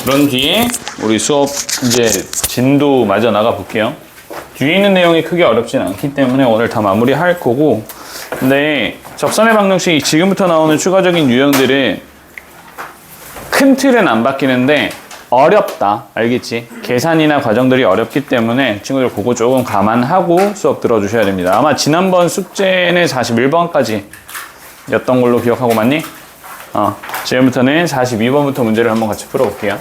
그런 뒤에 우리 수업 이제 진도 마저 나가 볼게요. 뒤에 있는 내용이 크게 어렵진 않기 때문에 오늘 다 마무리할 거고, 근데 접선의 방정식이 지금부터 나오는 추가적인 유형들은 큰 틀은 안 바뀌는데 어렵다. 알겠지? 계산이나 과정들이 어렵기 때문에 친구들 그거 조금 감안하고 수업 들어주셔야 됩니다. 아마 지난번 숙제는 41번까지 였던 걸로 기억하고 맞니? 지금부터는 42번부터 문제를 한번 같이 풀어볼게요.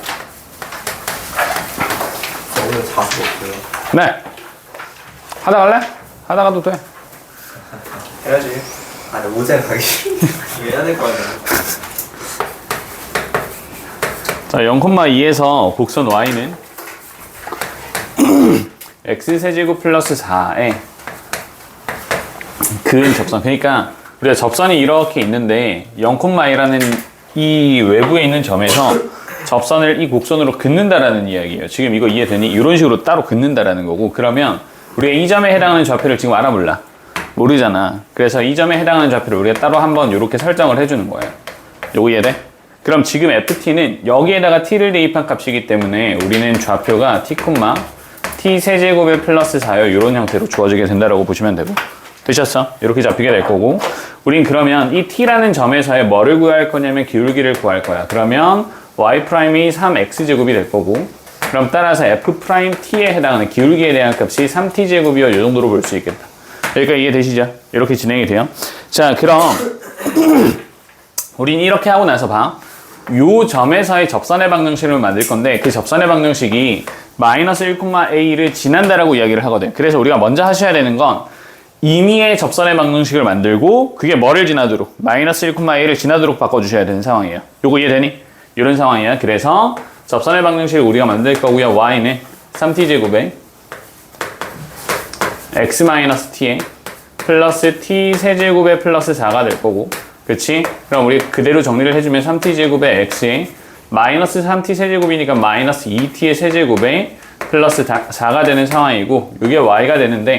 오늘 자수 없어요. 네. 하다 갈래? 하다 가도 돼. 해야지. 아니 오제 가기 왜 해야 될 거 아니야. 자, 0,2에서 곡선 y는 x세제곱 플러스 4에 그은 접선. 그러니까 우리가 접선이 이렇게 있는데 0,2라는 이 외부에 있는 점에서 접선을 이 곡선으로 긋는다라는 이야기예요. 지금 이거 이해되니? 이런 식으로 따로 긋는다라는 거고, 그러면 우리가 이 점에 해당하는 좌표를 지금 알아 몰라? 모르잖아. 그래서 이 점에 해당하는 좌표를 우리가 따로 한번 이렇게 설정을 해주는 거예요. 요거 이해돼? 그럼 지금 ft는 여기에다가 t를 대입한 값이기 때문에 우리는 좌표가 t, t 세제곱에 플러스 4요. 이런 형태로 주어지게 된다라고 보시면 되고. 되셨어? 이렇게 잡히게 될 거고, 우린 그러면 이 t라는 점에서의 뭐를 구할 거냐면 기울기를 구할 거야. 그러면 y''이 3x제곱이 될 거고, 그럼 따라서 f't에 해당하는 기울기에 대한 값이 3t제곱이요. 이 정도로 볼 수 있겠다. 여기까지 이해되시죠? 이렇게 진행이 돼요. 자, 그럼 우린 이렇게 하고 나서 봐. 요 점에서의 접선의 방정식을 만들 건데, 그 접선의 방정식이 마이너스 1,a를 지난다라고 이야기를 하거든. 그래서 우리가 먼저 하셔야 되는 건 임의의 접선의 방정식을 만들고 그게 뭐를 지나도록, 마이너스 1,a를 지나도록 바꿔주셔야 되는 상황이에요. 요거 이해되니? 이런 상황이야. 그래서 접선의 방정식을 우리가 만들 거고요. y는 3t제곱에 x-t에 플러스 t 세제곱에 플러스 4가 될 거고, 그치? 그럼 우리 그대로 정리를 해주면 3t제곱에 x에 마이너스 3t 세제곱이니까 마이너스 2t의 세제곱에 플러스 4가 되는 상황이고, 이게 y가 되는데,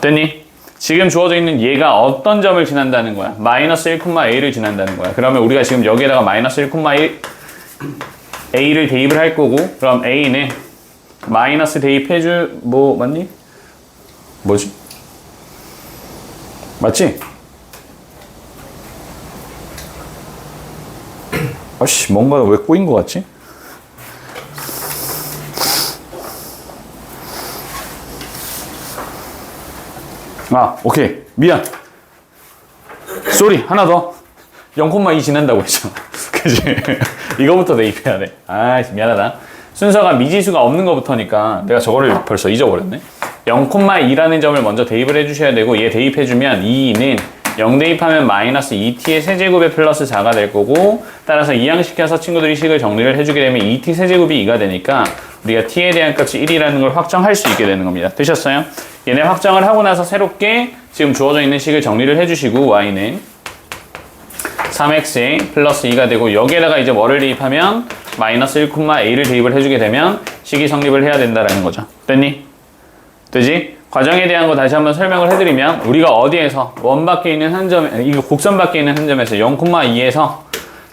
됐니? 지금 주어져 있는 얘가 어떤 점을 지난다는 거야? 마이너스 1,a를 지난다는 거야. 그러면 우리가 지금 여기에다가 마이너스 1,a를 대입을 할 거고, 그럼 a는 마이너스 대입해줄, 맞니? 뭐지? 맞지? 아씨, 뭔가 왜 꼬인 것 같지? 오케이. 미안. 쏘리. 하나 더. 0,2 지난다고 했잖아. 그치? 이거부터 대입해야 돼. 미안하다. 순서가 미지수가 없는 거부터니까 내가 저거를 벌써 잊어버렸네. 0,2라는 점을 먼저 대입을 해주셔야 되고, 얘 대입해주면 2는 0 대입하면 마이너스 2t의 세제곱에 플러스 4가 될 거고, 따라서 이항시켜서 친구들이 식을 정리를 해주게 되면 2t 세제곱이 2가 되니까 우리가 t에 대한 값이 1이라는 걸 확정할 수 있게 되는 겁니다. 되셨어요? 얘네 확정을 하고 나서 새롭게 지금 주어져 있는 식을 정리를 해주시고, y는 3x에 플러스 2가 되고, 여기에다가 이제 뭐를 대입하면 마이너스 1,a를 대입을 해주게 되면 식이 성립을 해야 된다라는 거죠. 됐니? 되지? 과정에 대한 거 다시 한번 설명을 해드리면, 우리가 어디에서 원 밖에 있는 한 점, 이거 곡선 밖에 있는 한 점에서 0,2에서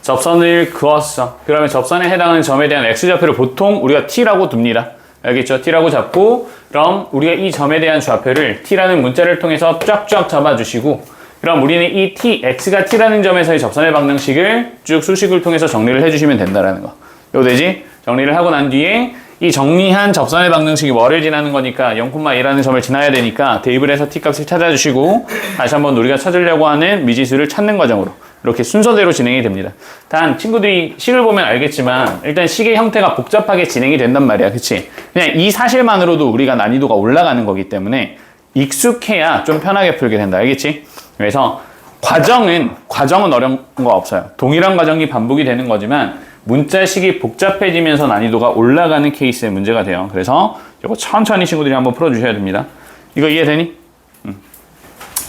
접선을 그었어. 그러면 접선에 해당하는 점에 대한 x좌표를 보통 우리가 t라고 둡니다. 알겠죠? t라고 잡고, 그럼 우리가 이 점에 대한 좌표를 t라는 문자를 통해서 쫙쫙 잡아주시고, 그럼 우리는 이 x가 t라는 점에서의 접선의 방정식을 쭉 수식을 통해서 정리를 해주시면 된다라는 거. 이거 되지? 정리를 하고 난 뒤에 이 정리한 접선의 방정식이 뭐를 지나는 거니까 0,2라는 점을 지나야 되니까 대입을 해서 t값을 찾아주시고, 다시 한번 우리가 찾으려고 하는 미지수를 찾는 과정으로 이렇게 순서대로 진행이 됩니다. 단 친구들이 식을 보면 알겠지만 일단 식의 형태가 복잡하게 진행이 된단 말이야. 그치? 그냥 이 사실만으로도 우리가 난이도가 올라가는 거기 때문에 익숙해야 좀 편하게 풀게 된다. 알겠지? 그래서 과정은 어려운 거 없어요. 동일한 과정이 반복이 되는 거지만 문자식이 복잡해지면서 난이도가 올라가는 케이스의 문제가 돼요. 그래서 이거 천천히 친구들이 한번 풀어주셔야 됩니다. 이거 이해되니?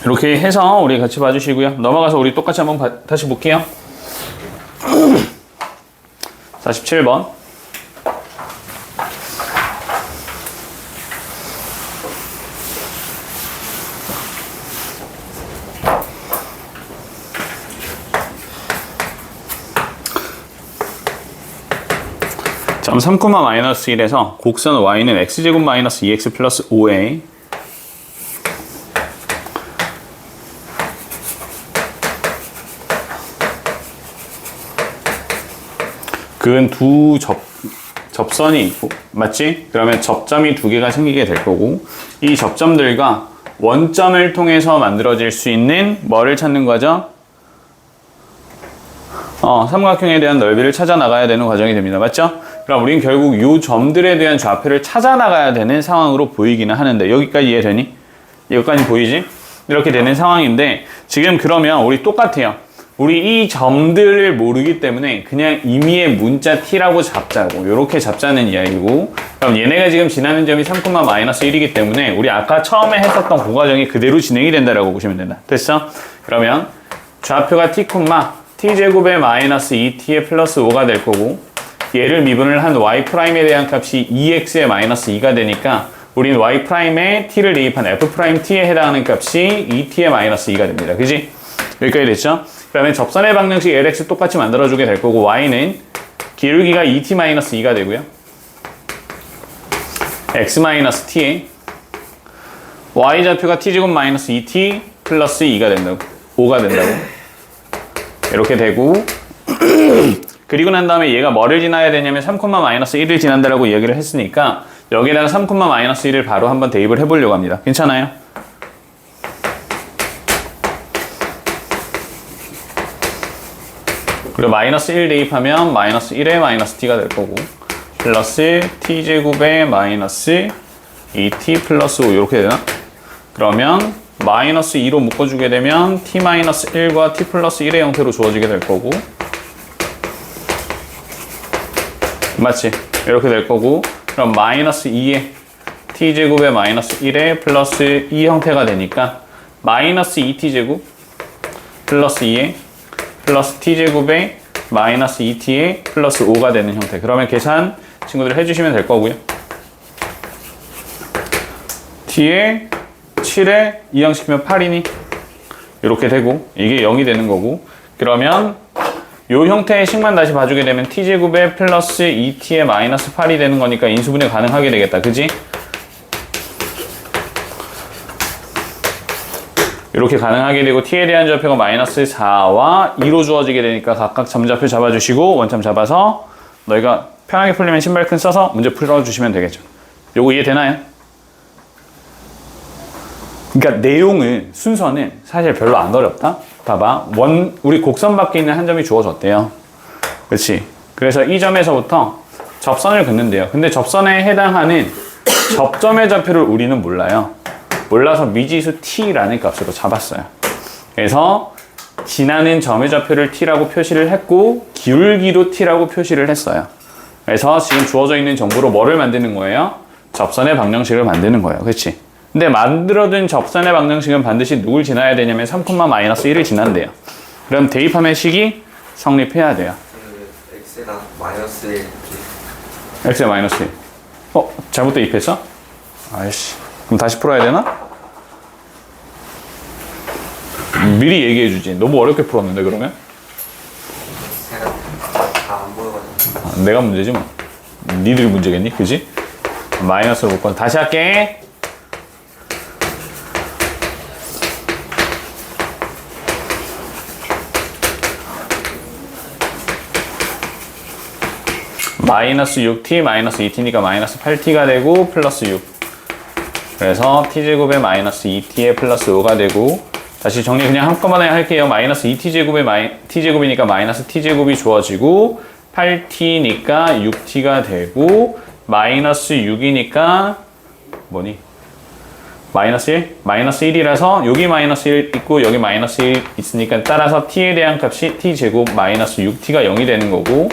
이렇게 해서 우리 같이 봐주시고요. 넘어가서 우리 똑같이 한번 다시 볼게요. 47번. 점 3, 마이너스 1에서 곡선 y는 x제곱 마이너스 2x 플러스 5a 그은 두 접선이 있고, 맞지? 그러면 접점이 두 개가 생기게 될 거고, 이 접점들과 원점을 통해서 만들어질 수 있는 뭐를 찾는 거죠? 삼각형에 대한 넓이를 찾아 나가야 되는 과정이 됩니다. 맞죠? 그럼 우린 결국 이 점들에 대한 좌표를 찾아 나가야 되는 상황으로 보이기는 하는데, 여기까지 이해되니? 여기까지 보이지? 이렇게 되는 상황인데, 지금 그러면 우리 똑같아요. 우리 이 점들을 모르기 때문에 그냥 임의의 문자 t라고 잡자고, 이렇게 잡자는 이야기고, 그럼 얘네가 지금 지나는 점이 3, 마이너스 1이기 때문에 우리 아까 처음에 했었던 그 과정이 그대로 진행이 된다라고 보시면 된다. 됐어? 그러면 좌표가 t, t제곱에 마이너스 2t에 플러스 5가 될 거고, 얘를 미분을 한 y'에 대한 값이 2x에 마이너스 2가 되니까 우리는 y'에 t를 대입한 f't에 해당하는 값이 2t에 마이너스 2가 됩니다. 그지? 여기까지 됐죠? 그 다음에 접선의 방정식 LX 똑같이 만들어주게 될 거고, Y는 기울기가 2t-2가 되고요. x-t에 Y좌표가 t제곱 마이너스 2t 플러스 2가 된다고, 5가 된다고. 이렇게 되고, 그리고 난 다음에 얘가 뭐를 지나야 되냐면 3, 마이너스 1을 지난다라고 이야기를 했으니까 여기에다가 3, 마이너스 1을 바로 한번 대입을 해보려고 합니다. 괜찮아요? 그리고 마이너스 1 대입하면 마이너스 1에 마이너스 t가 될 거고, 플러스 t제곱에 마이너스 2t 플러스 5 이렇게 되나? 그러면 마이너스 2로 묶어주게 되면 t 마이너스 1과 t 플러스 1의 형태로 주어지게 될 거고, 맞지? 이렇게 될 거고, 그럼 마이너스 2에 t제곱에 마이너스 1에 플러스 2 형태가 되니까 마이너스 2t제곱 플러스 2에 플러스 t제곱에 마이너스 2t에 플러스 5가 되는 형태. 그러면 계산 친구들 해주시면 될 거고요. t에 7에 이항시키면 8이니? 이렇게 되고, 이게 0이 되는 거고, 그러면 요 형태의 식만 다시 봐주게 되면 t제곱에 플러스 2t에 마이너스 8이 되는 거니까 인수분해 가능하게 되겠다. 그지? 이렇게 가능하게 되고, t에 대한 좌표가 마이너스 4와 2로 주어지게 되니까 각각 점좌표 잡아주시고 원점 잡아서 너희가 편하게 풀리면 신발끈 써서 문제 풀어주시면 되겠죠. 요거 이해되나요? 그러니까 내용은, 순서는 사실 별로 안 어렵다. 봐봐. 우리 곡선 밖에 있는 한 점이 주어졌대요. 그렇지? 그래서 이 점에서부터 접선을 긋는데요. 근데 접선에 해당하는 접점의 좌표를 우리는 몰라요. 몰라서 미지수 t라는 값으로 잡았어요. 그래서 지나는 점의 좌표를 t라고 표시를 했고, 기울기도 t라고 표시를 했어요. 그래서 지금 주어져 있는 정보로 뭐를 만드는 거예요? 접선의 방정식을 만드는 거예요. 그렇지? 근데 만들어둔 접선의 방정식은 반드시 누굴 지나야 되냐면 3, 마이너스 1을 지난대요. 그럼 대입하면 식이 성립해야 돼요. x가 마이너스 1. x에 마이너스 1. 잘못 대입했어? 아이씨. 그럼 다시 풀어야 되나? 미리 얘기해주지. 너무 어렵게 풀었는데 그러면? 제가 다 안 보여가지고. 내가 문제지 뭐. 니들이 문제겠니? 그지? 마이너스로 묶어. 다시 할게. 마이너스 6t 마이너스 2t니까 마이너스 8t가 되고 플러스 6. 그래서 t제곱에 마이너스 2t에 플러스 5가 되고, 다시 정리 그냥 한꺼번에 할게요. 마이너스 2t제곱에 t제곱이니까 마이너스 t제곱이 주어지고, 8t니까 6t가 되고, 마이너스 6이니까 뭐니? 마이너스 1? 마이너스 1이라서 여기 마이너스 1 있고 여기 마이너스 1 있으니까 따라서 t에 대한 값이 t제곱 마이너스 6t가 0이 되는 거고,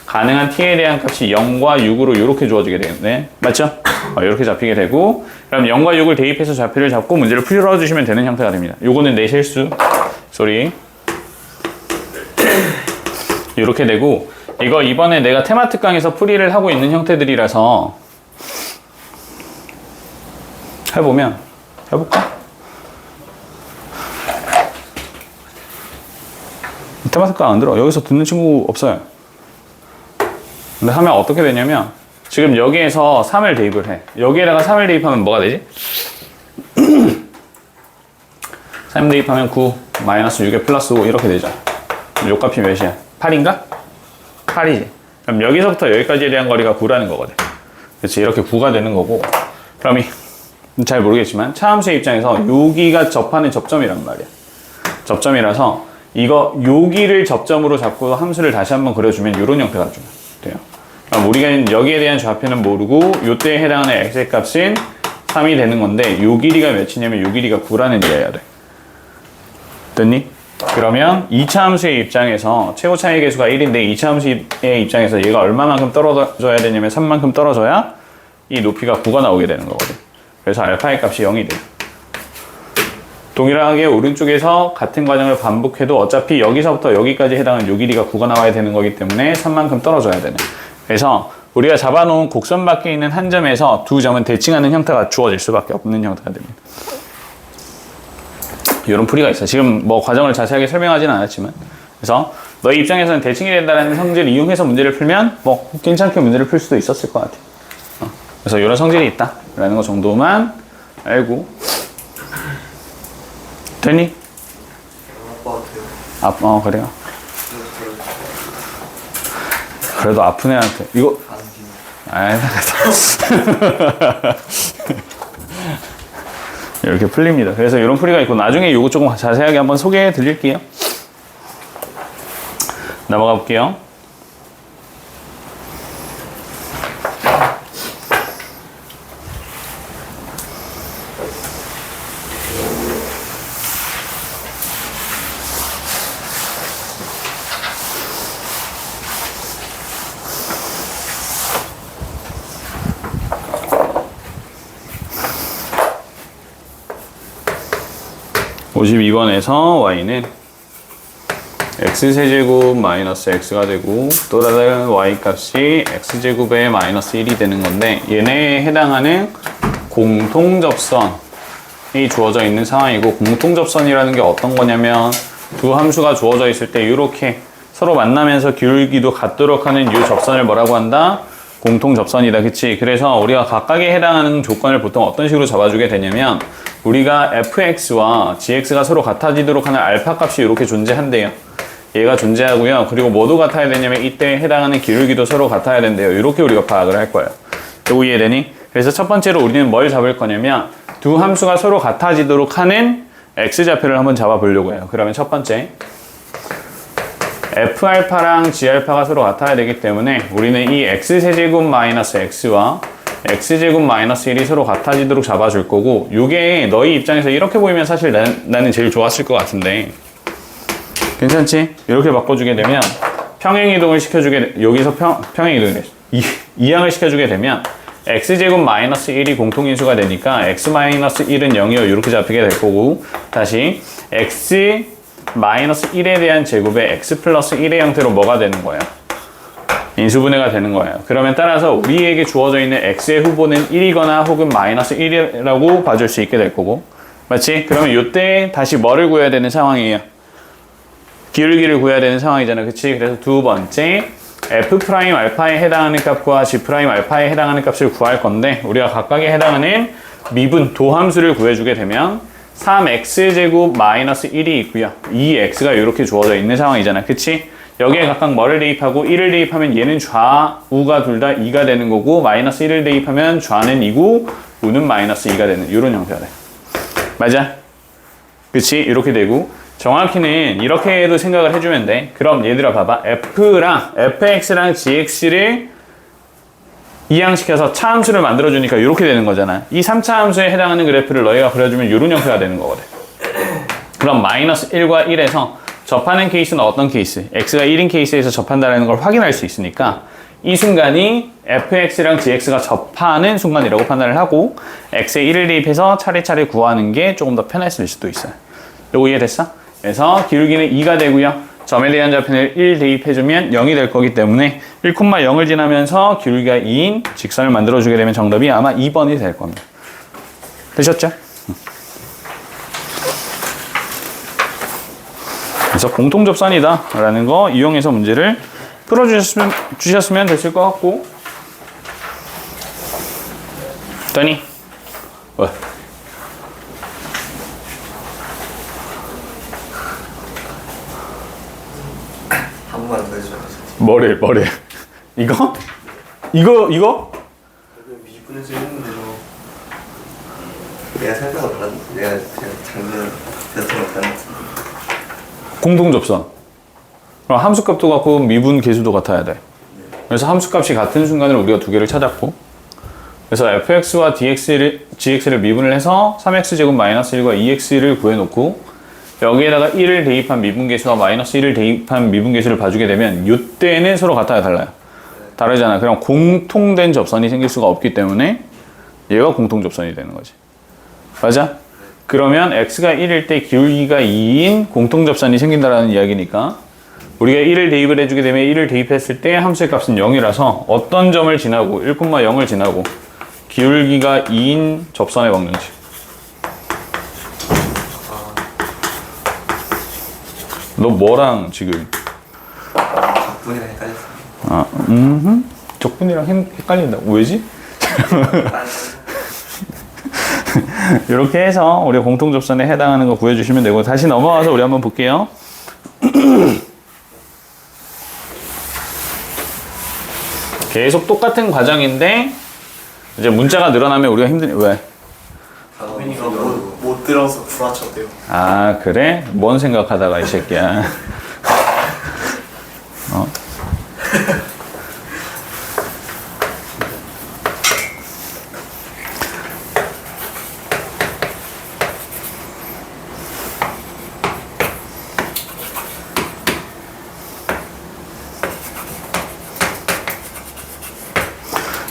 가능한 t에 대한 값이 0과 6으로 이렇게 주어지게 되겠네. 맞죠? 이렇게 잡히게 되고, 그럼 0과 6을 대입해서 좌표를 잡고 문제를 풀어주시면 되는 형태가 됩니다. 요거는 내 실수. 쏘리. 이렇게 되고, 이거 이번에 내가 테마 특강에서 풀이를 하고 있는 형태들이라서 해볼까? 테마 특강 안 들어. 여기서 듣는 친구 없어요. 근데 하면 어떻게 되냐면 지금 여기에서 3을 대입을 해. 여기에다가 3을 대입하면 뭐가 되지? 3 대입하면 9 마이너스 6에 플러스 5 이렇게 되죠. 요 값이 몇이야? 8인가? 8이지. 그럼 여기서부터 여기까지에 대한 거리가 9라는 거거든. 그렇지. 이렇게 9가 되는 거고. 그럼 잘 모르겠지만 차함수의 입장에서 여기가 접하는 접점이란 말이야. 접점이라서 이거 여기를 접점으로 잡고 함수를 다시 한번 그려주면 이런 형태가 돼요. 그럼 우리가 여기에 대한 좌표는 모르고 요때에 해당하는 x의 값은 3이 되는 건데 요 길이가 몇이냐면 요 길이가 9라는 얘기가 돼. 됐니? 그러면 2차 함수의 입장에서 최고 차이 계수가 1인데 2차 함수의 입장에서 얘가 얼마만큼 떨어져야 되냐면 3만큼 떨어져야 이 높이가 9가 나오게 되는 거거든. 그래서 알파의 값이 0이 돼요. 동일하게 오른쪽에서 같은 과정을 반복해도 어차피 여기서부터 여기까지 해당하는 요 길이가 9가 나와야 되는 거기 때문에 3만큼 떨어져야 되네. 그래서 우리가 잡아놓은 곡선 밖에 있는 한 점에서 두 점은 대칭하는 형태가 주어질 수밖에 없는 형태가 됩니다. 이런 풀이가 있어. 지금 뭐 과정을 자세하게 설명하지는 않았지만, 그래서 너희 입장에서는 대칭이 된다는 성질을 이용해서 문제를 풀면 뭐 괜찮게 문제를 풀 수도 있었을 것 같아. 그래서 이런 성질이 있다라는 거 정도만 알고 되니? 아빠한테요. 그래요. 그래도 아픈 애한테 이거. 아이, 이렇게 풀립니다. 그래서 이런 풀이가 있고 나중에 이거 조금 자세하게 한번 소개해 드릴게요. 넘어가 볼게요. (52번에서) y는 x세제곱 마이너스 x가 되고 또 다른 y 값이 x제곱에 마이너스 1이 되는 건데 얘네에 해당하는 공통접선이 주어져 있는 상황이고, 공통접선이라는 게 어떤 거냐면 두 함수가 주어져 있을 때 이렇게 서로 만나면서 기울기도 같도록 하는 이 접선을 뭐라고 한다? 공통접선이다. 그치? 그래서 우리가 각각에 해당하는 조건을 보통 어떤 식으로 잡아주게 되냐면 우리가 fx와 gx가 서로 같아지도록 하는 알파 값이 이렇게 존재한대요. 얘가 존재하고요. 그리고 뭐도 같아야 되냐면 이때 해당하는 기울기도 서로 같아야 된대요. 이렇게 우리가 파악을 할 거예요. 이거 이해되니? 그래서 첫 번째로 우리는 뭘 잡을 거냐면 두 함수가 서로 같아지도록 하는 x좌표를 한번 잡아보려고 해요. 그러면 첫 번째 f알파랑 g알파가 서로 같아야 되기 때문에 우리는 이 x세제곱 마이너스 x와 x제곱 마이너스 1이 서로 같아지도록 잡아줄 거고, 요게 너희 입장에서 이렇게 보이면 사실 나는 제일 좋았을 것 같은데 괜찮지? 이렇게 바꿔주게 되면 평행이동을 시켜주게, 여기서 평행이동을 이항을 시켜주게 되면 x제곱 마이너스 1이 공통인수가 되니까 x 마이너스 1은 0이요 이렇게 잡히게 될 거고, 다시 x 마이너스 1에 대한 제곱에 x 플러스 1의 형태로 뭐가 되는 거예요? 인수분해가 되는 거예요. 그러면 따라서 우리에게 주어져 있는 x의 후보는 1이거나 혹은 마이너스 1이라고 봐줄 수 있게 될 거고, 맞지? 그러면 이때 다시 뭐를 구해야 되는 상황이에요? 기울기를 구해야 되는 상황이잖아. 그치? 그래서 두 번째 f 프라임 알파에 해당하는 값과 g 프라임 알파에 해당하는 값을 구할 건데, 우리가 각각에 해당하는 미분 도함수를 구해주게 되면 3x제곱 마이너스 1이 있고요. 이 x가 이렇게 주어져 있는 상황이잖아. 그치? 여기에 각각 뭐를 대입하고 1을 대입하면 얘는 좌우가 둘 다 2가 되는 거고, 마이너스 1을 대입하면 좌는 2고 우는 마이너스 2가 되는 이런 형태가 돼. 맞아? 그치? 이렇게 되고, 정확히는 이렇게도 생각을 해주면 돼. 그럼 얘들아 봐봐. fx랑 gx를 이항시켜서 차함수를 만들어주니까 이렇게 되는 거잖아. 이 3차 함수에 해당하는 그래프를 너희가 그려주면 이런 형태가 되는 거거든. 그럼 마이너스 1과 1에서 접하는 케이스는 어떤 케이스? x가 1인 케이스에서 접한다는 걸 확인할 수 있으니까 이 순간이 fx랑 gx가 접하는 순간이라고 판단을 하고, x에 1을 대입해서 차례차례 구하는 게 조금 더 편했을 수도 있어요. 요거 이해됐어? 그래서 기울기는 2가 되고요. 점에 대한 좌표를 1 대입해주면 0이 될 거기 때문에 1,0을 지나면서 기울기가 2인 직선을 만들어주게 되면 정답이 아마 2번이 될 겁니다. 되셨죠? 그래서 공통접선이다 라는 거 이용해서 문제를 주셨으면 됐을 것 같고. 떠니? 왜? 한 번만 더 해줘요. 뭐래? 이거? 이거? 미분에서 했는데 뭐 내가 생각을 받았는데 내가 그냥 작년 대통령 받았는데 공통 접선. 그럼 함수값도 같고 미분 계수도 같아야 돼. 그래서 함수값이 같은 순간을 우리가 두 개를 찾았고, 그래서 fx와 gx를 미분을 해서 3x제곱 마이너스 1과 2x를 구해놓고 여기에다가 1을 대입한 미분계수와 마이너스 1을 대입한 미분계수를 봐주게 되면 이때는 서로 같아요, 달라요? 다르잖아. 그럼 공통된 접선이 생길 수가 없기 때문에 얘가 공통접선이 되는 거지. 맞아? 그러면 x가 1일 때 기울기가 2인 공통접선이 생긴다라는 이야기니까 우리가 1을 대입을 해주게 되면 1을 대입했을 때 함수의 값은 0이라서 어떤 점을 지나고 1,0을 지나고 기울기가 2인 접선에 먹는지. 너 뭐랑 지금? 적분이랑 헷갈렸어. 적분이랑 헷갈린다. 왜지? 이렇게 해서 우리 공통접선에 해당하는 거 구해주시면 되고, 다시 넘어와서 우리 한번 볼게요. 계속 똑같은 과정인데 이제 문자가 늘어나면 우리가 힘드네. 왜? 민이가 못 들어서 구라쳤대요. 아 그래? 뭔 생각하다가 이 새끼야.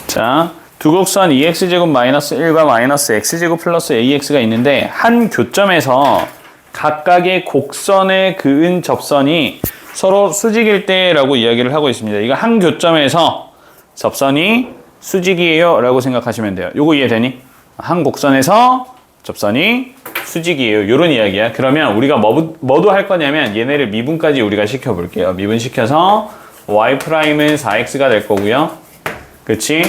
자, 두 곡선 2x제곱 마이너스 1과 마이너스 x제곱 플러스 ax가 있는데 한 교점에서 각각의 곡선에 그은 접선이 서로 수직일 때라고 이야기를 하고 있습니다. 이거 한 교점에서 접선이 수직이에요 라고 생각하시면 돼요. 요거 이해되니? 한 곡선에서 접선이 수직이에요. 요런 이야기야. 그러면 우리가 뭐도 할 거냐면 얘네를 미분까지 우리가 시켜볼게요. 미분시켜서 y'은 4x가 될 거고요. 그치?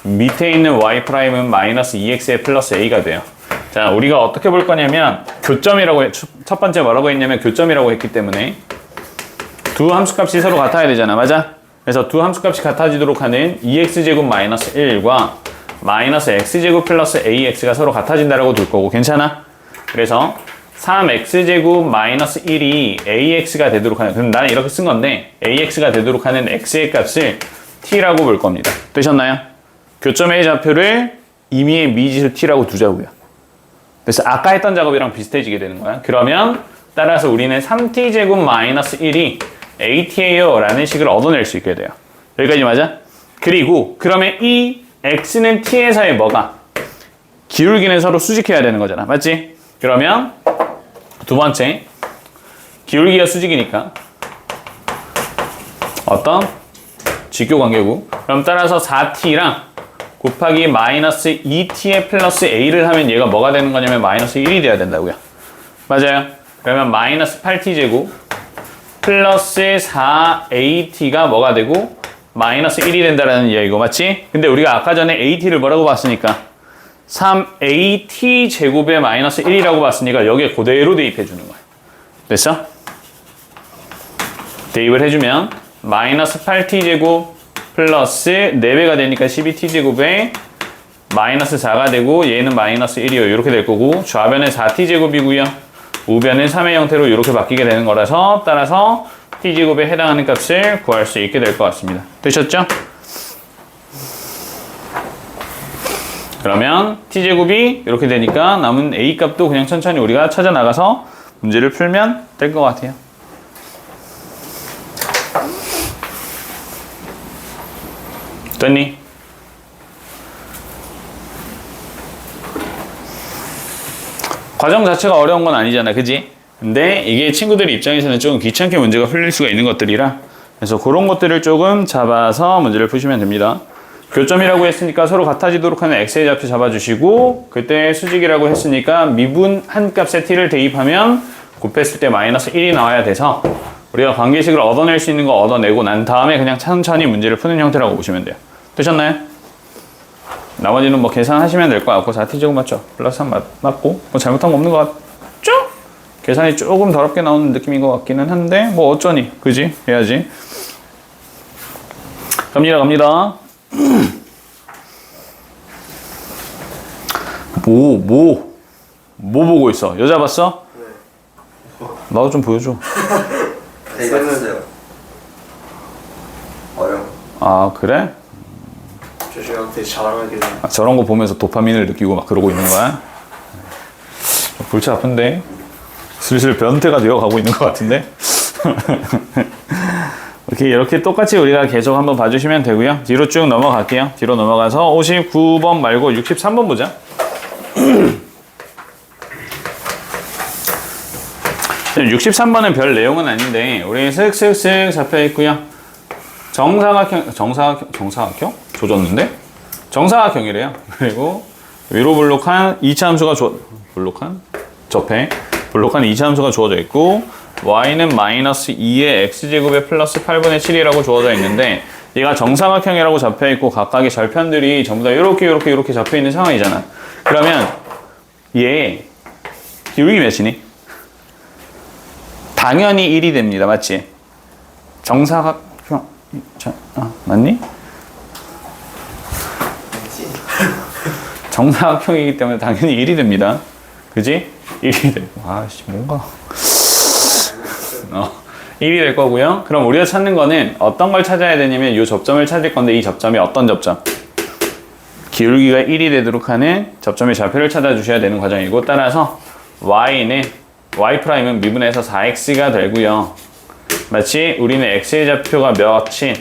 밑에 있는 y'은 마이너스 2x에 플러스 a가 돼요. 자, 우리가 어떻게 볼 거냐면 교점이라고 첫 번째 뭐라고 했냐면 교점이라고 했기 때문에 두 함수값이 서로 같아야 되잖아. 맞아? 그래서 두 함수값이 같아지도록 하는 2x제곱 마이너스 1과 마이너스 x제곱 플러스 ax가 서로 같아진다라고 둘 거고, 괜찮아? 그래서 3x제곱 마이너스 1이 ax가 되도록 하는, 그럼 나는 이렇게 쓴 건데 ax가 되도록 하는 x의 값을 t라고 볼 겁니다. 되셨나요? 교점의 좌표를 임의의 미지수 t라고 두자고요. 그래서 아까 했던 작업이랑 비슷해지게 되는 거야. 그러면 따라서 우리는 3t제곱 마이너스 1이 at예요 라는 식을 얻어낼 수 있게 돼요. 여기까지 맞아? 그리고 그러면 이 x는 t에서의 뭐가? 기울기는 서로 수직해야 되는 거잖아. 맞지? 그러면 두 번째, 기울기가 수직이니까 어떤? 직교관계고, 그럼 따라서 4t랑 곱하기 마이너스 2t에 플러스 a를 하면 얘가 뭐가 되는 거냐면 마이너스 1이 돼야 된다고요. 맞아요? 그러면 마이너스 8t제곱 플러스 4at가 뭐가 되고 마이너스 1이 된다라는 이야기고, 맞지? 근데 우리가 아까 전에 at를 뭐라고 봤으니까 3at 제곱에 마이너스 1이라고 봤으니까 여기에 그대로 대입해 주는 거야. 됐어? 대입을 해주면 마이너스 8t제곱 플러스 4배가 되니까 12t제곱에 마이너스 4가 되고 얘는 마이너스 1이요. 이렇게 될 거고, 좌변은 4t제곱이고요. 우변은 3의 형태로 이렇게 바뀌게 되는 거라서 따라서 t제곱에 해당하는 값을 구할 수 있게 될 것 같습니다. 되셨죠? 그러면 t제곱이 이렇게 되니까 남은 a 값도 그냥 천천히 우리가 찾아 나가서 문제를 풀면 될 것 같아요. 됐니? 과정 자체가 어려운 건 아니잖아, 그지? 근데 이게 친구들 입장에서는 조금 귀찮게 문제가 풀릴 수가 있는 것들이라, 그래서 그런 것들을 조금 잡아서 문제를 푸시면 됩니다. 교점이라고 했으니까 서로 같아지도록 하는 x의 좌표 잡아주시고, 그때 수직이라고 했으니까 미분 한 값에 t를 대입하면 곱했을 때 마이너스 1이 나와야 돼서 우리가 관계식을 얻어낼 수 있는 거 얻어내고 난 다음에 그냥 천천히 문제를 푸는 형태라고 보시면 돼요. 되셨나요? 나머지는 뭐 계산하시면 될 것 같고 4t제곱 맞죠? 플러스 3 맞고 뭐 잘못한 거 없는 것 같죠? 계산이 조금 더럽게 나오는 느낌인 것 같기는 한데 뭐 어쩌니? 그지? 해야지. 갑니다. 뭐 보고 있어? 여자 봤어? 네. 나도 좀 보여줘. 네, 맞았어요. 어려워. 아 그래? 저 저한테 자랑하길래 아, 저런 거 보면서 도파민을 느끼고 막 그러고 있는 거야? 골치 아픈데? 슬슬 변태가 되어가고 있는 것 같은데? 이렇게 똑같이 우리가 계속 한번 봐주시면 되고요. 뒤로 쭉 넘어갈게요. 뒤로 넘어가서 59번 말고 63번 보자. 63번은 별 내용은 아닌데 우리 슥슥슥 잡혀있고요. 정사각형? 조졌는데? 정사각형이래요. 그리고 위로 블록한 2차 함수가 블록한 2차 함수가 주어져 있고 y는 마이너스 2의 x제곱에 플러스 8분의 7이라고 주어져 있는데 얘가 정사각형이라고 잡혀있고 각각의 절편들이 전부 다 이렇게 잡혀있는 상황이잖아. 그러면 얘 기울기 몇이니? 당연히 1이 됩니다. 맞지? 정사각형 맞니? 정사각형이기 때문에 당연히 1이 됩니다. 그지? 1이 돼. 아씨 뭔가 1이 될 거고요. 그럼 우리가 찾는 거는 어떤 걸 찾아야 되냐면 이 접점을 찾을 건데 이 접점이 어떤 접점? 기울기가 1이 되도록 하는 접점의 좌표를 찾아주셔야 되는 과정이고 따라서 y'은 미분에서 4x가 되고요. 마치 우리는 x의 좌표가 몇인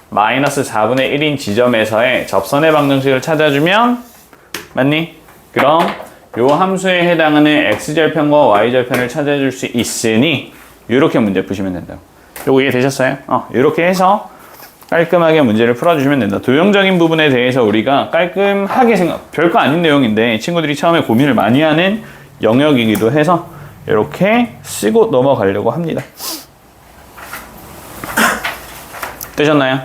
마이너스 4분의 1인 지점에서의 접선의 방정식을 찾아주면 맞니? 그럼 요 함수에 해당하는 x절편과 y절편을 찾아줄 수 있으니 이렇게 문제 푸시면 된다고. 요거 이해되셨어요? 이렇게 해서 깔끔하게 문제를 풀어주시면 된다. 도형적인 부분에 대해서 우리가 깔끔하게 별거 아닌 내용인데 친구들이 처음에 고민을 많이 하는 영역이기도 해서 이렇게 쓰고 넘어가려고 합니다. 되셨나요?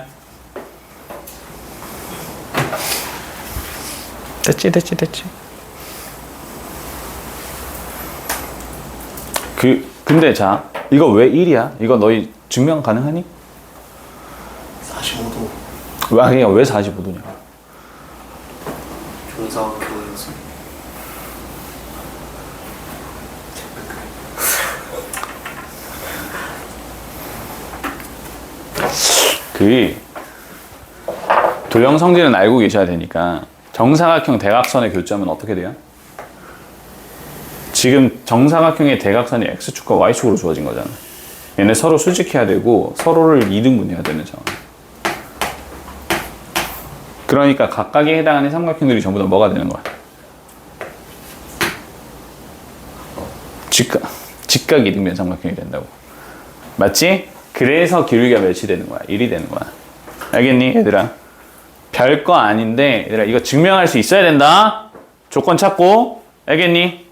됐지. 근데 자, 이거 왜 1이야? 이거 너희 증명 가능하니? 45도 왜 45도냐? 정사각형이었어. 도형 성질은 알고 계셔야 되니까 정사각형 대각선의 교점은 어떻게 돼요? 지금 정사각형의 대각선이 X축과 Y축으로 주어진 거잖아. 얘네 서로 수직해야 되고 서로를 2등분해야 되는 상황. 그러니까 각각에 해당하는 삼각형들이 전부 다 뭐가 되는 거야? 직각 이등변 삼각형이 된다고. 맞지? 그래서 기울기가 몇이 되는 거야? 1이 되는 거야. 알겠니 얘들아? 별거 아닌데 얘들아 이거 증명할 수 있어야 된다. 조건 찾고 알겠니?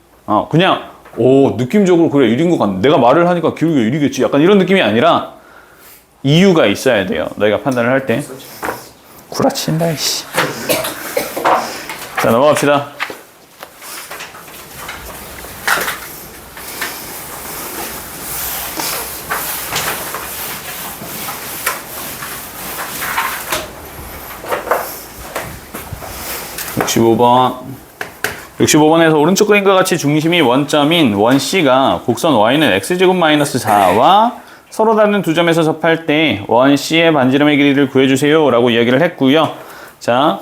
그냥 느낌적으로 그래 1인 것 같네. 내가 말을 하니까 기울기가 1이겠지. 약간 이런 느낌이 아니라 이유가 있어야 돼요. 너희가 판단을 할 때. 구라친다 이씨. 자 넘어갑시다. (65번에서) 오른쪽 그림과 같이 중심이 원점인 원 C가 곡선 Y는 X제곱 마이너스 4와 서로 닿는 두 점에서 접할 때 원 C의 반지름의 길이를 구해주세요 라고 이야기를 했고요. 자,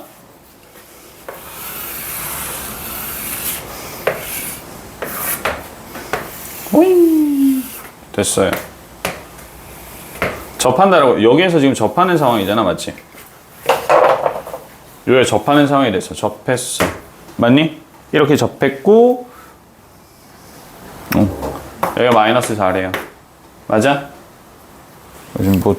됐어요. 접한다라고. 여기에서 지금 접하는 상황이잖아, 맞지? 여기에 접하는 상황이 됐어. 접했어. 맞니? 이렇게 접했고 여기가 마이너스 4래요. 맞아? 요즘 뭐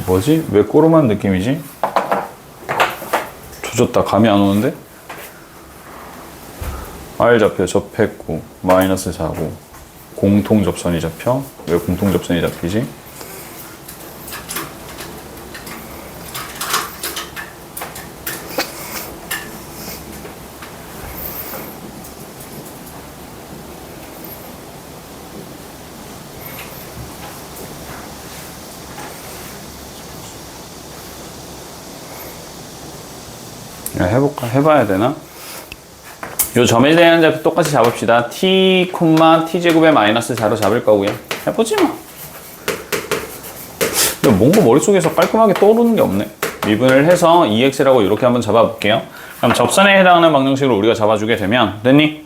뭐지? 왜 꼬름한 느낌이지? 조졌다. 감이 안 오는데? R 잡혀 접했고 마이너스 4고 공통 접선이 잡혀. 왜 공통 접선이 잡히지? 해볼까? 해봐야 되나? 요 점에 대한 잡 똑같이 잡읍시다. t, t제곱에 마이너스 4로 잡을 거고요. 해보지 뭐. 근데 뭔가 머릿속에서 깔끔하게 떠오르는 게 없네. 미분을 해서 2x라고 이렇게 한번 잡아볼게요. 그럼 접선에 해당하는 방정식으로 우리가 잡아주게 되면, 됐니?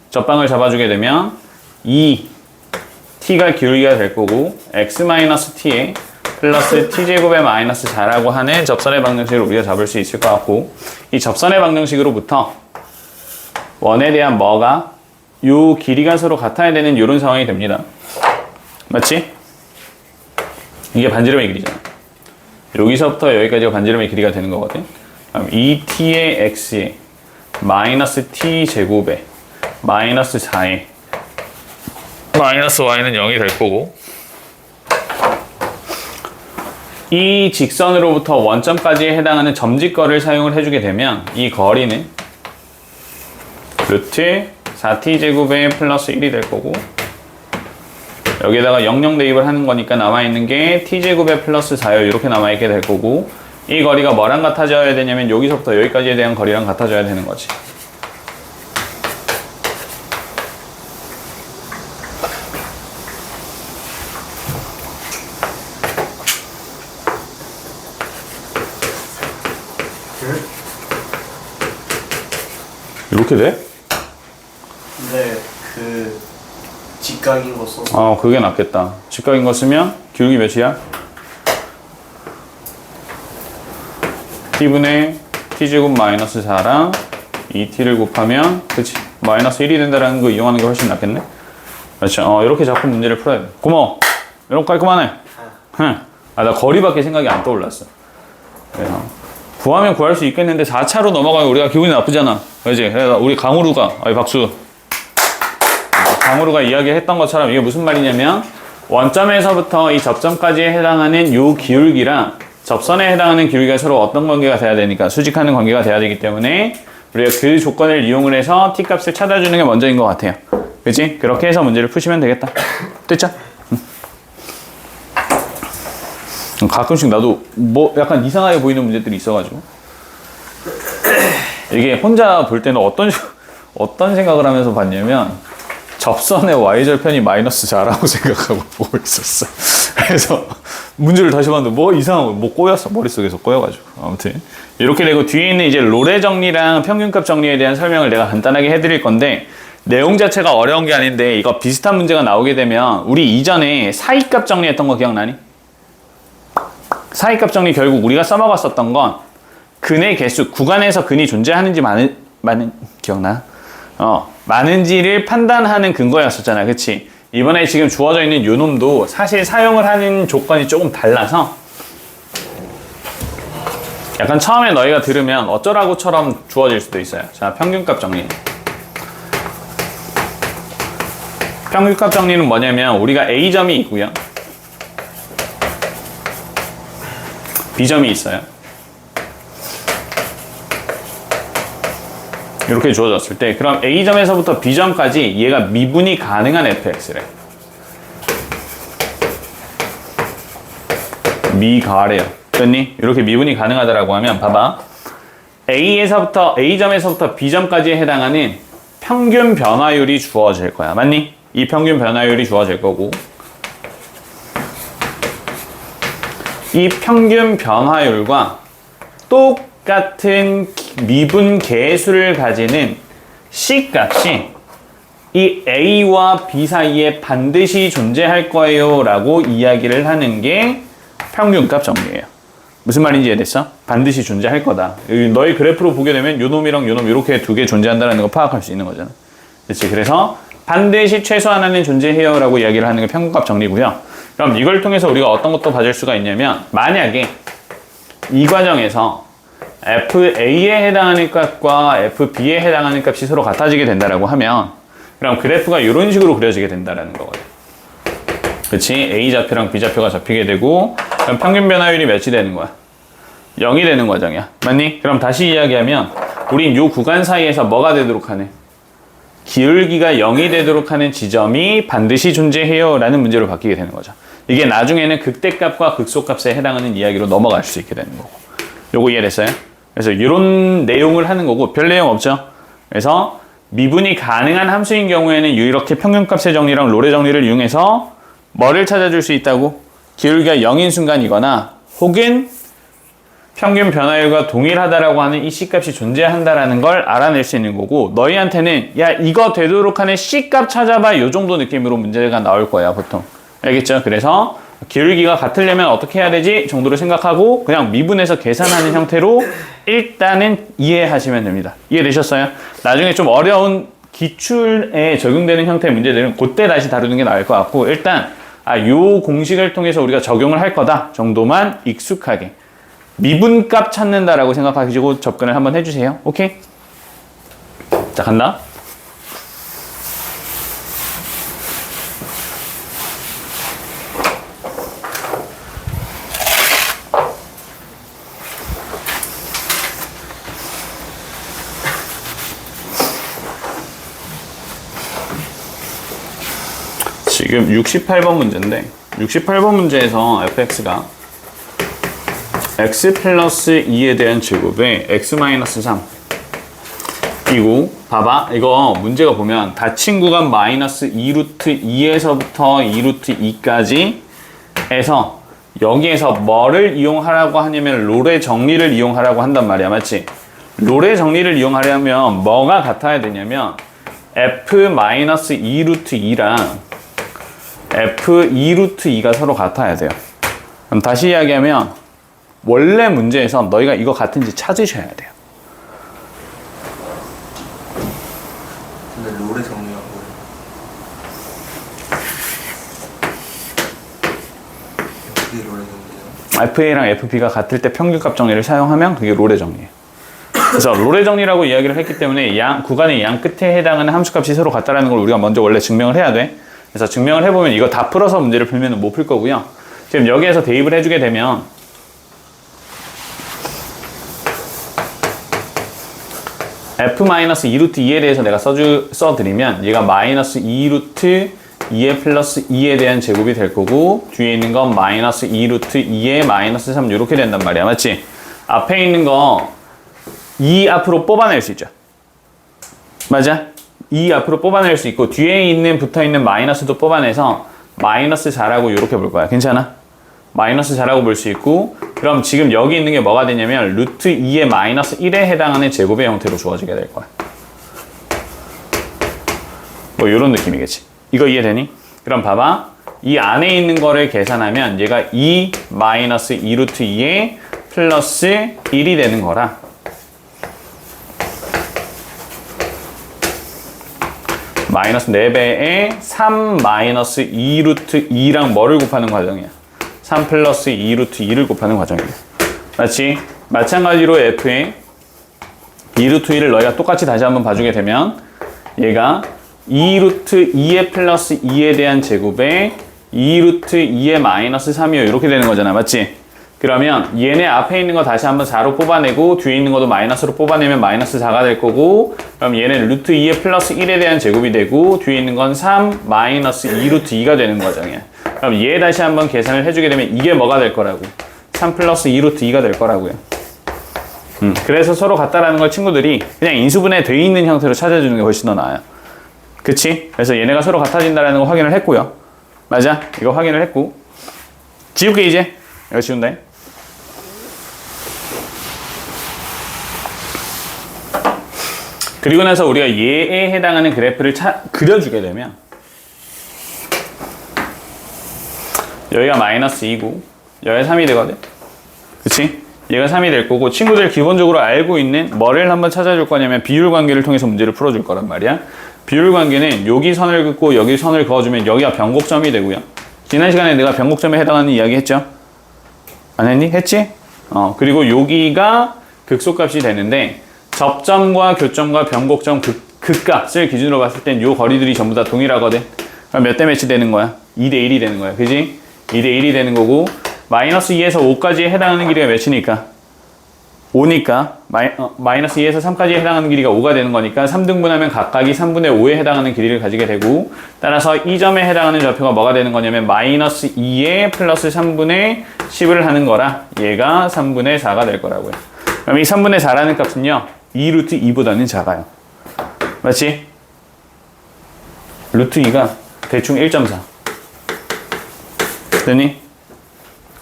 접방을 잡아주게 되면 2t가 기울기가 될 거고 x-t에 플러스 t제곱에 마이너스 4라고 하는 접선의 방정식을 우리가 잡을 수 있을 것 같고, 이 접선의 방정식으로부터 원에 대한 뭐가 요 길이가 서로 같아야 되는 이런 상황이 됩니다. 맞지? 이게 반지름의 길이잖아. 여기서부터 여기까지가 반지름의 길이가 되는 거거든. 그럼 2t의 x에 마이너스 t제곱에 마이너스 4에 마이너스 y는 0이 될 거고, 이 직선으로부터 원점까지에 해당하는 점직거리를 사용을 해주게 되면 이 거리는 루트 4t제곱에 플러스 1이 될 거고, 여기에다가 00 대입을 하는 거니까 남아있는 게 t제곱에 플러스 4요. 이렇게 남아있게 될 거고, 이 거리가 뭐랑 같아져야 되냐면 여기서부터 여기까지에 대한 거리랑 같아져야 되는 거지. 이렇게 돼? 근데 그 직각인 거 써서 그게 낫겠다. 직각인 거 쓰면 기울기 몇이야? t분의 t제곱 마이너스 4랑 2t를 곱하면 그치 마이너스 1이 된다라는 거 이용하는 게 훨씬 낫겠네. 그렇죠. 이렇게 자꾸 문제를 풀어야 돼. 고마워. 이런 거 깔끔하네. 나 거리밖에 생각이 안 떠올랐어. 그래서 구하면 구할 수 있겠는데 4차로 넘어가면 우리가 기분이 나쁘잖아. 그지? 그래서 우리 강우루가 박수. 강우루가 이야기했던 것처럼 이게 무슨 말이냐면, 원점에서부터 이 접점까지에 해당하는 요 기울기랑 접선에 해당하는 기울기가 서로 어떤 관계가 돼야 되니까 수직하는 관계가 돼야 되기 때문에 우리가 그 조건을 이용을 해서 t값을 찾아주는 게 먼저인 것 같아요. 그치? 그렇게 해서 문제를 푸시면 되겠다. 됐죠? 가끔씩 나도 뭐 약간 이상하게 보이는 문제들이 있어가지고, 이게 혼자 볼 때는 어떤 생각을 하면서 봤냐면, 접선의 y절편이 마이너스 4라고 생각하고 보고 있었어. 그래서 문제를 다시 봤는데 뭐 이상한 거 뭐 꼬였어. 머릿속에서 꼬여가지고. 아무튼 이렇게 되고, 뒤에 있는 이제 롤의 정리랑 평균값 정리에 대한 설명을 내가 간단하게 해드릴 건데, 내용 자체가 어려운 게 아닌데 이거 비슷한 문제가 나오게 되면 우리 이전에 사이값 정리했던 거 기억나니? 사이값 정리 결국 우리가 써먹었었던 건 근의 개수, 구간에서 근이 존재하는지 기억나? 많은지를 판단하는 근거였었잖아. 그치? 이번에 지금 주어져 있는 요 놈도 사실 사용을 하는 조건이 조금 달라서 약간 처음에 너희가 들으면 어쩌라고처럼 주어질 수도 있어요. 자, 평균값 정리. 평균값 정리는 뭐냐면 우리가 A점이 있고요, B점이 있어요. 이렇게 주어졌을 때, 그럼 A점에서부터 B점까지 얘가 미분이 가능한 fx래. 미가래요. 됐니? 이렇게 미분이 가능하다라고 하면 봐봐. A점에서부터 B점까지에 해당하는 평균 변화율이 주어질 거야. 맞니? 이 평균 변화율이 주어질 거고, 이 평균 변화율과 똑같은 미분 계수를 가지는 C값이 이 A와 B 사이에 반드시 존재할 거예요 라고 이야기를 하는 게 평균값 정리예요. 무슨 말인지 이해됐어? 반드시 존재할 거다. 너희 그래프로 보게 되면 요 놈이랑 요 놈 이렇게 두 개 존재한다는 거 파악할 수 있는 거잖아. 그렇지? 그래서 반드시 최소한 하나는 존재해요 라고 이야기를 하는 게 평균값 정리고요. 그럼 이걸 통해서 우리가 어떤 것도 봐줄 수가 있냐면 만약에 이 과정에서 FA에 해당하는 값과 FB에 해당하는 값이 서로 같아지게 된다라고 하면 그럼 그래프가 이런 식으로 그려지게 된다라는 거거든. 그치? A 좌표랑 B 좌표가 잡히게 되고 그럼 평균 변화율이 몇이 되는 거야? 0이 되는 과정이야. 맞니? 그럼 다시 이야기하면 우린 요 구간 사이에서 뭐가 되도록 하네? 기울기가 0이 되도록 하는 지점이 반드시 존재해요 라는 문제로 바뀌게 되는 거죠. 이게 나중에는 극대값과 극소값에 해당하는 이야기로 넘어갈 수 있게 되는 거고. 요거 이해됐어요? 그래서 이런 내용을 하는 거고 별 내용 없죠? 그래서 미분이 가능한 함수인 경우에는 이렇게 평균값의 정리랑 롤의 정리를 이용해서 뭐를 찾아줄 수 있다고? 기울기가 0인 순간이거나 혹은 평균 변화율과 동일하다라고 하는 이 C값이 존재한다라는 걸 알아낼 수 있는 거고 너희한테는 야 이거 되도록 하는 C값 찾아봐 이 정도 느낌으로 문제가 나올 거야 보통. 알겠죠? 그래서 기울기가 같으려면 어떻게 해야 되지? 정도로 생각하고 그냥 미분해서 계산하는 형태로 일단은 이해하시면 됩니다. 이해되셨어요? 나중에 좀 어려운 기출에 적용되는 형태의 문제들은 그때 다시 다루는 게 나을 것 같고 일단 요 공식을 통해서 우리가 적용을 할 거다 정도만 익숙하게 미분값 찾는다라고 생각하시고 접근을 한번 해주세요. 오케이? 자, 간다. 지금 68번 문제인데 68번 문제에서 fx가 x 플러스 2에 대한 제곱에 x 마이너스 3 이고 봐봐 이거 문제가 보면 닫힌 구간 마이너스 2루트 2에서부터 2루트 2까지 해서 여기에서 뭐를 이용하라고 하냐면 롤의 정리를 이용하라고 한단 말이야. 맞지? 롤의 정리를 이용하려면 뭐가 같아야 되냐면 f 마이너스 2루트 2랑 f 2루트 2가 서로 같아야 돼요. 그럼 다시 이야기하면 원래 문제에서 너희가 이거 같은지 찾으셔야 돼요. 근데 롤의 정리가 뭐예요? 그게 롤의 정리예요? FA랑 FB가 같을 때 평균값 정리를 사용하면 그게 롤의 정리예요. 그래서 롤의 정리라고 이야기를 했기 때문에 구간의 양 끝에 해당하는 함수값이 서로 같다는 걸 우리가 먼저 원래 증명을 해야 돼. 그래서 증명을 해보면 이거 다 풀어서 문제를 풀면 못 풀 거고요. 지금 여기에서 대입을 해주게 되면 f-2루트 2에 대해서 내가 써드리면 얘가 마이너스 2루트 2의 플러스 2에 대한 제곱이 될 거고 뒤에 있는 건 마이너스 2루트 2의 마이너스 3 이렇게 된단 말이야. 맞지? 앞에 있는 거 2 앞으로 뽑아낼 수 있죠. 맞아? 2 앞으로 뽑아낼 수 있고 뒤에 있는 붙어있는 마이너스도 뽑아내서 마이너스 4라고 이렇게 볼 거야. 괜찮아? 마이너스 4라고 볼 수 있고 그럼 지금 여기 있는 게 뭐가 되냐면 루트 2의 마이너스 1에 해당하는 제곱의 형태로 주어지게 될 거야. 뭐 이런 느낌이겠지. 이거 이해되니? 그럼 봐봐. 이 안에 있는 거를 계산하면 얘가 2 마이너스 2루트 2에 플러스 1이 되는 거라 마이너스 4배에 3 마이너스 2루트 2랑 뭐를 곱하는 과정이야? 3 플러스 2루트 2를 곱하는 과정이야. 맞지? 마찬가지로 f에 2루트 2를 너희가 똑같이 다시 한번 봐주게 되면 얘가 2루트 2의 플러스 2에 대한 제곱에 2루트 2의 마이너스 3이요. 이렇게 되는 거잖아. 맞지? 그러면 얘네 앞에 있는 거 다시 한번 4로 뽑아내고 뒤에 있는 것도 마이너스로 뽑아내면 마이너스 4가 될 거고 그럼 얘는 루트 2의 플러스 1에 대한 제곱이 되고 뒤에 있는 건 3 마이너스 2루트 2가 되는 과정이야. 그럼 얘 다시 한번 계산을 해주게 되면 이게 뭐가 될 거라고? 3 플러스 2루트 2가 될 거라고요. 그래서 서로 같다라는 걸 친구들이 그냥 인수분해 돼 있는 형태로 찾아주는 게 훨씬 더 나아요. 그치? 그래서 얘네가 서로 같아진다라는 거 확인을 했고요. 맞아? 이거 확인을 했고 지울게 이제. 이거 지운다. 그리고 나서 우리가 얘에 해당하는 그래프를 그려주게 되면 여기가 마이너스 2고 여기가 3이 되거든. 그치? 얘가 3이 될 거고 친구들 기본적으로 알고 있는 뭐를 한번 찾아줄 거냐면 비율 관계를 통해서 문제를 풀어줄 거란 말이야. 비율 관계는 여기 선을 긋고 여기 선을 그어주면 여기가 변곡점이 되고요. 지난 시간에 내가 변곡점에 해당하는 이야기 했죠? 안 했니? 했지? 그리고 여기가 극소값이 되는데 접점과 교점과 변곡점 극값을 기준으로 봤을 땐 요 거리들이 전부 다 동일하거든. 그럼 몇 대 몇이 되는 거야? 2대 1이 되는 거야. 그지? 2대 1이 되는 거고 마이너스 2에서 5까지 해당하는 길이가 몇이니까? 5니까 마이너스 2에서 3까지 해당하는 길이가 5가 되는 거니까 3등분하면 각각이 3분의 5에 해당하는 길이를 가지게 되고 따라서 이 점에 해당하는 좌표가 뭐가 되는 거냐면 마이너스 2에 플러스 3분의 10을 하는 거라 얘가 3분의 4가 될 거라고요. 그럼 이 3분의 4라는 값은요 2 루트 2보다는 작아요. 맞지? 루트 2가 대충 1.4 됐니?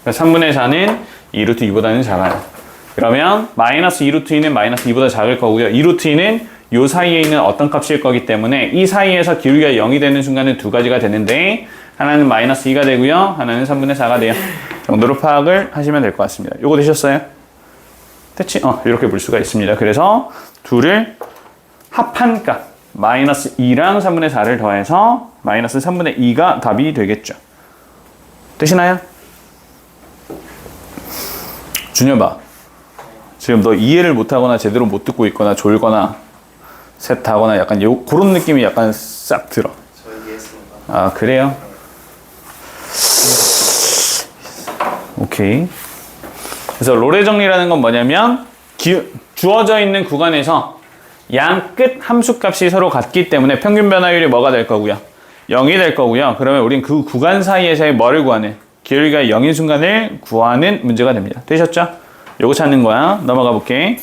3분의 4는 2 루트 2보다는 작아요. 그러면 마이너스 2 루트 2는 마이너스 2보다 작을 거고요. 2 루트 2는 요 사이에 있는 어떤 값일 거기 때문에 이 사이에서 기울기가 0이 되는 순간은 두 가지가 되는데 하나는 마이너스 2가 되고요. 하나는 3분의 4가 돼요. 정도로 파악을 하시면 될 것 같습니다. 요거 되셨어요? 됐지? 이렇게 볼 수가 있습니다. 그래서 둘을 합한 값 마이너스 2랑 3분의 4를 더해서 마이너스 3분의 2가 답이 되겠죠. 되시나요? 준엽아 지금 너 이해를 못하거나 제대로 못 듣고 있거나 졸거나 셋하거나 약간 그런 느낌이 약간 싹 들어. 저 이해했습니다. 아 그래요? 오케이. 그래서 롤의 정리라는 건 뭐냐면 주어져 있는 구간에서 양 끝 함수값이 서로 같기 때문에 평균 변화율이 뭐가 될 거고요? 0이 될 거고요. 그러면 우린 그 구간 사이에서의 뭐를 구하는? 기울기가 0인 순간을 구하는 문제가 됩니다. 되셨죠? 요거 찾는 거야. 넘어가 볼게.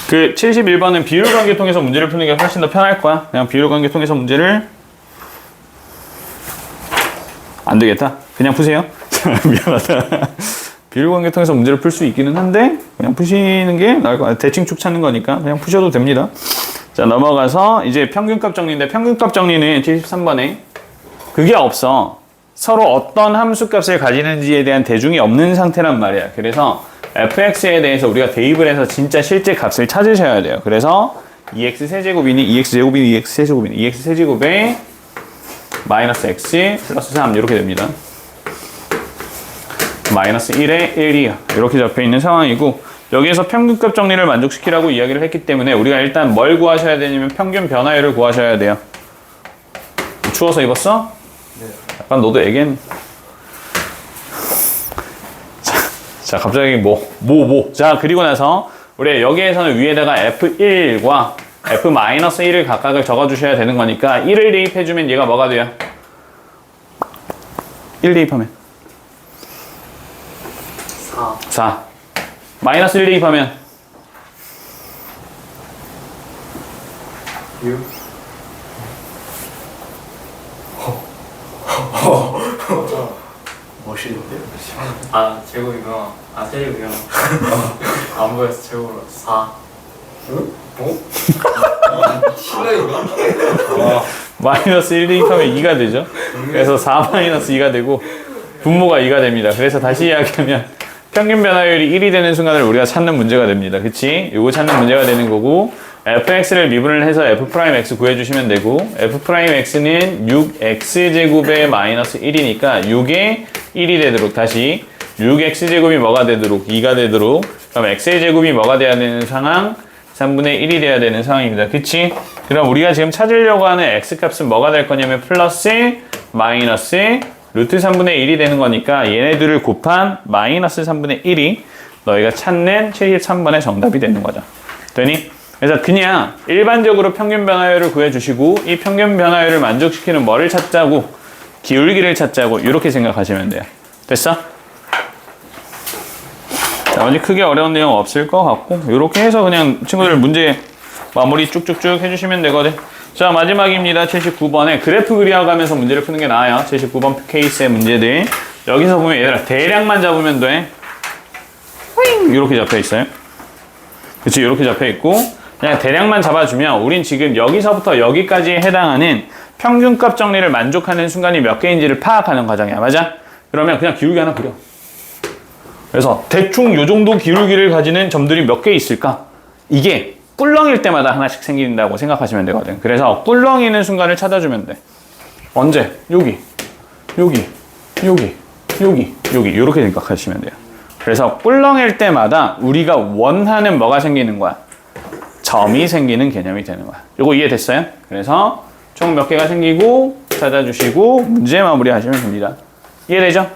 그 71번은 비율 관계 통해서 문제를 푸는 게 훨씬 더 편할 거야. 그냥 비율 관계 통해서 문제를 안 되겠다. 그냥 푸세요. 미안하다. 비율 관계 통해서 문제를 풀 수 있기는 한데 그냥 푸시는 게 나을 것 같아요. 대칭축 찾는 거니까 그냥 푸셔도 됩니다. 자 넘어가서 이제 평균값 정리인데 평균값 정리는 73번에 그게 없어. 서로 어떤 함수값을 가지는지에 대한 대중이 없는 상태란 말이야. 그래서 fx에 대해서 우리가 대입을 해서 진짜 실제 값을 찾으셔야 돼요. 그래서 2x 세제곱이니 2x 제곱이니 2x 세제곱이니 2x 세제곱에 마이너스 x 플러스 3 이렇게 됩니다. 마이너스 1에 1이요. 이렇게 잡혀있는 상황이고 여기에서 평균값 정리를 만족시키라고 이야기를 했기 때문에 우리가 일단 뭘 구하셔야 되냐면 평균 변화율을 구하셔야 돼요. 추워서 입었어? 네. 약간 너도 애겐 자 갑자기 자 그리고 나서 우리 여기에서는 위에다가 F1과 F-1을 각각을 적어주셔야 되는 거니까 1을 대입해주면 얘가 뭐가 돼요? 1 대입하면 4 마이너스 1 대입하면 6 멋있는데? 아 제곱이구나. 아 세제곱이구나. 안 보였어. 제곱으로 4. 응? 마이너스 1 대입하면 2가 되죠. 그래서 4 마이너스 2가 되고 분모가 2가 됩니다. 그래서 다시 이야기하면 평균 변화율이 1이 되는 순간을 우리가 찾는 문제가 됩니다. 그치? 이거 찾는 문제가 되는 거고 fx를 미분을 해서 f'x 구해주시면 되고 f'x는 6x제곱에 마이너스 1이니까 6에 1이 되도록 다시 6x제곱이 뭐가 되도록 2가 되도록 그럼 x의 제곱이 뭐가 돼야 되는 상황? 3분의 1이 돼야 되는 상황입니다. 그치? 그럼 우리가 지금 찾으려고 하는 x값은 뭐가 될 거냐면 플러스 마이너스 루트 3분의 1이 되는 거니까 얘네들을 곱한 마이너스 3분의 1이 너희가 찾는 73번의 정답이 되는 거죠. 되니? 그래서 그냥 일반적으로 평균 변화율을 구해주시고 이 평균 변화율을 만족시키는 뭐를 찾자고 기울기를 찾자고 이렇게 생각하시면 돼요. 됐어? 나머지 크게 어려운 내용 없을 것 같고 이렇게 해서 그냥 친구들 문제 마무리 쭉쭉쭉 해주시면 되거든. 자 마지막입니다. 79번에 그래프 그려가면서 문제를 푸는 게 나아요. 79번 케이스의 문제들 여기서 보면 얘들아 대략만 잡으면 돼. 이렇게 잡혀 있어요. 그치 이렇게 잡혀 있고 그냥 대략만 잡아주면 우린 지금 여기서부터 여기까지 해당하는 평균값 정리를 만족하는 순간이 몇 개인지를 파악하는 과정이야. 맞아? 그러면 그냥 기울기 하나 그려. 그래서 대충 요 정도 기울기를 가지는 점들이 몇 개 있을까? 이게 꿀렁일 때마다 하나씩 생긴다고 생각하시면 되거든. 그래서 꿀렁이는 순간을 찾아주면 돼. 언제? 여기 이렇게 생각하시면 돼요. 그래서 꿀렁일 때마다 우리가 원하는 뭐가 생기는 거야? 점이 생기는 개념이 되는 거야. 요거 이해됐어요? 그래서 총 몇 개가 생기고 찾아주시고 문제 마무리하시면 됩니다. 이해되죠?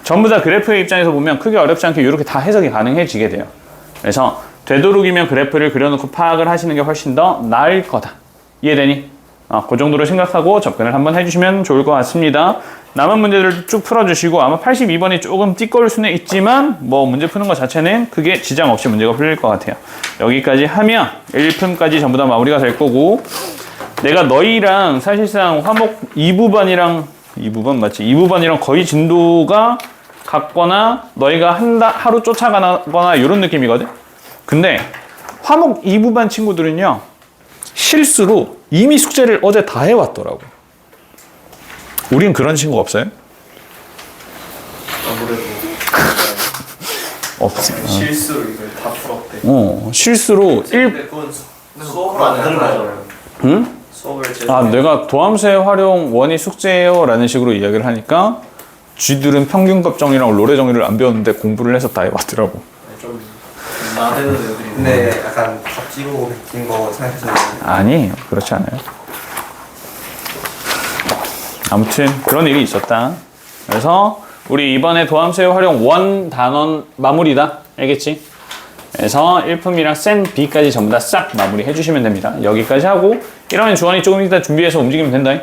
전부 다 그래프의 입장에서 보면 크게 어렵지 않게 이렇게 다 해석이 가능해지게 돼요. 그래서 되도록이면 그래프를 그려놓고 파악을 하시는 게 훨씬 더 나을 거다. 이해되니? 그 정도로 생각하고 접근을 한번 해주시면 좋을 것 같습니다. 남은 문제들도 쭉 풀어주시고 아마 82번이 조금 띠꺼울 수는 있지만 뭐 문제 푸는 것 자체는 크게 지장 없이 문제가 풀릴 것 같아요. 여기까지 하면 1품까지 전부 다 마무리가 될 거고 내가 너희랑 사실상 화목 2부반이랑 2부반이랑 거의 진도가 같거나 너희가 하루 쫓아가거나 이런 느낌이거든. 근데 화목 2부반 친구들은요 실수로 이미 숙제를 어제 다 해왔더라고. 우린 그런 친구 없어요? 아무래도 없어요. 실수로 이걸 다 풀었대. 실수로 근데 그건 수업을 안 들어가잖아요. 응? 수업을 제대로 아, 내가 도함수의 활용 원이 숙제예요 라는 식으로 이야기를 하니까 쥐들은 평균값 정리랑 로레 정리를 안 배웠는데 공부를 해서 다 해왔더라고. 좀 나대는 애들이. 근데 약간 값지고 베낀 거 생각해서 아니, 그렇지 않아요. 아무튼 그런 일이 있었다. 그래서 우리 이번에 도함수의 활용 원 단원 마무리다. 알겠지? 그래서 1품이랑 센 B까지 전부 다 싹 마무리 해주시면 됩니다. 여기까지 하고 이러면 주원이 조금 이따 준비해서 움직이면 된다.